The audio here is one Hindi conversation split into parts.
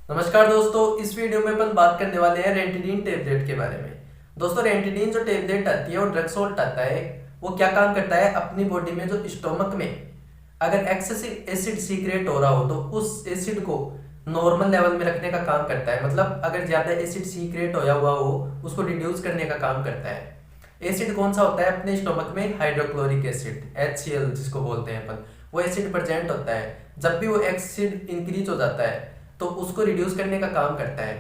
नमस्कार दोस्तों, इस वीडियो में अपन बात करने वाले हैं रेंटिडीन टेबलेट के बारे में। दोस्तों, रेंटिडीन जो टेबलेट आती है वो ड्रग सॉल्ट आता है। वो क्या काम करता है, अपनी बॉडी में जो स्टोमक में अगर एक्सेसिव एसिड सीक्रेट हो रहा हो तो उस एसिड को नॉर्मल लेवल में रखने का काम करता है। मतलब अगर ज्यादा एसिड सीक्रेट होया हुआ हो उसको रिड्यूस करने का काम करता है। एसिड कौन सा होता है, अपने स्टोमक में हाइड्रोक्लोरिक एसिड HCl जिसको बोलते हैं अपन, वो एसिड प्रेजेंट होता है। जब भी वो एसिड इंक्रीज हो जाता है तो उसको रिड्यूस करने का काम करता है।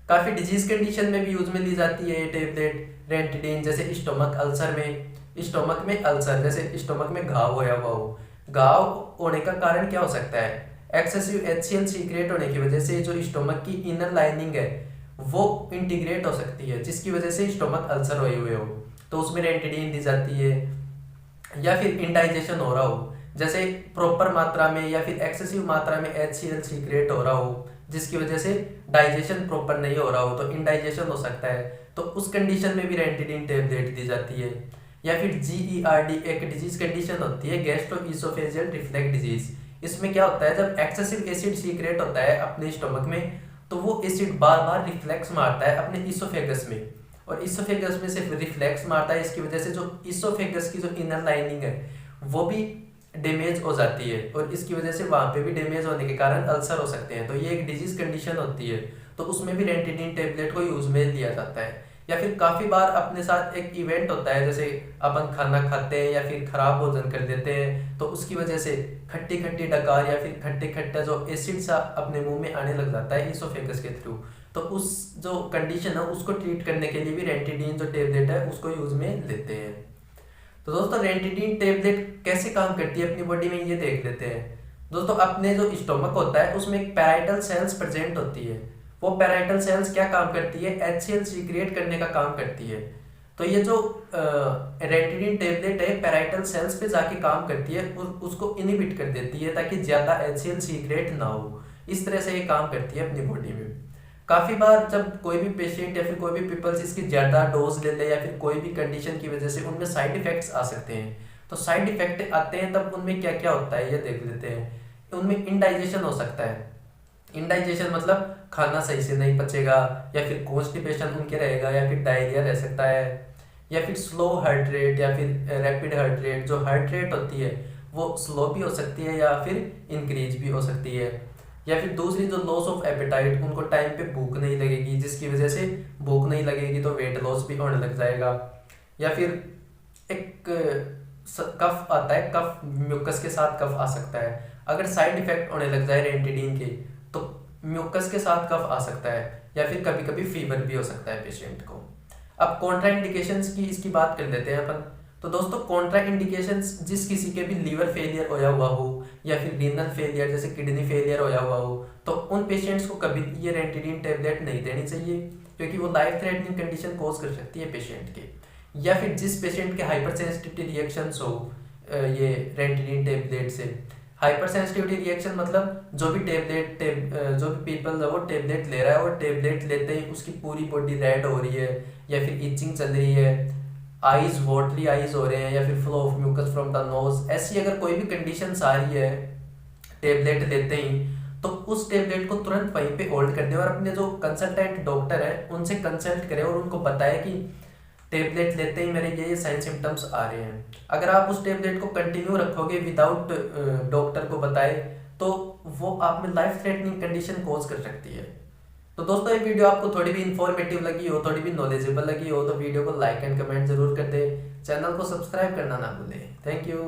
काफ़ी डिजीज कंडीशन में भी यूज में ली जाती है ये टेबलेट रेंटिडीन। जैसे स्टोमक अल्सर में, स्टोमक में अल्सर जैसे स्टोमक में घाव होया हुआ हो, घाव होने का कारण क्या हो सकता है, एक्सेसिव HCl सीक्रेट होने की वजह से जो स्टोमक की इनर लाइनिंग है वो इंटीग्रेट हो सकती है, जिसकी वजह से स्टोमक अल्सर हुए हुए हो तो उसमें रेंटिडीन दी जाती है। या फिर इंडाइजेशन हो रहा हो, जैसे प्रॉपर मात्रा में या फिर एक्सेसिव मात्रा में HCl सीक्रेट हो रहा हो जिसकी वजह से डाइजेशन प्रॉपर नहीं हो रहा हो तो इंडाइजेशन हो सकता है, तो उस कंडीशन में भी रेंटिडीन टेबलेट दी जाती है। या फिर GERD एक डिजीज कंडीशन होती है, गैस्ट्रोइसोफेजियल रिफ्लक्स डिजीज। इसमें क्या होता है, जब एक्सेसिव एसिड सीक्रेट होता है अपने स्टोमक में तो वो एसिड बार बार रिफ्लेक्स मारता है अपने इसोफेगस में, और इसोफेगस में से रिफ्लेक्स मारता है। इसकी वजह से जो इसोफेगस की जो इनर लाइनिंग है वो भी डैमेज हो जाती है, और इसकी वजह से वहाँ पे भी डैमेज होने के कारण अल्सर हो सकते हैं। तो ये एक डिजीज कंडीशन होती है, तो उसमें भी रेंटिडीन टेबलेट को यूज में लिया जाता है। या फिर काफ़ी बार अपने साथ एक इवेंट होता है, जैसे अपन खाना खाते हैं या फिर खराब भोजन कर देते हैं तो उसकी वजह से खट्टी खट्टी डकार या फिर खट्टे खट्टा जो एसिड सा अपने मुंह में आने लग जाता है इसोफेगस के थ्रू, तो उस जो कंडीशन है उसको ट्रीट करने के लिए भी रेंटिडीन जो टेबलेट है उसको यूज में लेते हैं। तो दोस्तों, रेंटिडीन टेबलेट कैसे काम करती है अपनी बॉडी में ये देख लेते हैं। दोस्तों, अपने जो स्टोमक होता है उसमें एक पैराइटल सेल्स प्रेजेंट होती है। वो पैराइटल सेल्स क्या काम करती है, HCl सीक्रेट करने का काम करती है। तो ये जो रेंटिडीन टेबलेट है पैराइटल सेल्स पे जाके काम करती है, उसको इनहिबिट कर देती है ताकि ज्यादा HCl सीक्रेट ना हो। इस तरह से ये काम करती है अपनी बॉडी में। काफ़ी बार जब कोई भी पेशेंट या फिर कोई भी पीपल्स इसकी ज़्यादा डोज ले ले या फिर कोई भी कंडीशन की वजह से उनमें साइड इफ़ेक्ट्स आ सकते हैं, तो साइड इफ़ेक्ट आते हैं तब उनमें क्या क्या होता है ये देख लेते हैं। उनमें इंडाइजेशन हो सकता है। इंडाइजेशन मतलब खाना सही से नहीं पचेगा, या फिर कॉन्स्टिपेशन उनके रहेगा, या फिर डायरिया रह सकता है, या फिर स्लो हार्ट रेट या फिर रैपिड हार्ट रेट। जो हार्ट रेट होती है वो स्लो भी हो सकती है या फिर इंक्रीज भी हो सकती है। या फिर दूसरी जो लॉस ऑफ एपेटाइट, उनको टाइम पे भूख नहीं लगेगी, जिसकी वजह से भूख नहीं लगेगी तो वेट लॉस भी होने लग जाएगा। या फिर एक कफ आता है, कफ म्यूकस के साथ कफ आ सकता है। अगर साइड इफेक्ट होने लग जाए रेंटिडीन के तो म्यूकस के साथ कफ आ सकता है, या फिर कभी कभी फीवर भी हो सकता है पेशेंट को। अब कॉन्ट्रा इंडिकेशंस की इसकी बात कर लेते हैं अपन। तो दोस्तों, कॉन्ट्रा इंडिकेशंस जिस किसी के भी लीवर फेलियर होया हुआ हो या फिर रीनल फेलियर जैसे किडनी फेलियर होया हुआ हो तो उन पेशेंट्स को कभी ये रेंटिडीन टेबलेट नहीं देनी चाहिए, क्योंकि वो लाइफ थ्रेटनिंग कंडीशन कॉज कर सकती है पेशेंट के। या फिर जिस पेशेंट के हाइपर सेंसिटिविटी रिएक्शंस हो ये रेंटिडीन टेबलेट से। हाइपर सेंसिटिविटी रिएक्शन मतलब जो भी जो भी पीपल है वो टेबलेट ले रहा है और टेबलेट लेते ही उसकी पूरी बॉडी रेड हो रही है, या फिर इचिंग चल रही है, आईज वॉटरी आईज हो रहे हैं, या फिर flow of mucus from the nose. ऐसी अगर कोई भी कंडीशन आ रही है टेबलेट लेते ही तो उस टेबलेट को तुरंत वहीं पे होल्ड कर दे और अपने जो कंसल्टेंट डॉक्टर है उनसे कंसल्ट करें और उनको बताएं कि टेबलेट लेते ही मेरे ये साइन सिम्टम्स आ रहे हैं। अगर आप उस टेबलेट को कंटिन्यू रखोगे विदाउट डॉक्टर को बताए तो वो आप में लाइफ थ्रेटनिंग कंडीशन कॉज कर सकती है। तो दोस्तों, ये वीडियो आपको थोड़ी भी इंफॉर्मेटिव लगी हो, थोड़ी भी नॉलेजेबल लगी हो तो वीडियो को लाइक एंड कमेंट जरूर कर दे। चैनल को सब्सक्राइब करना ना भूलें। Thank you.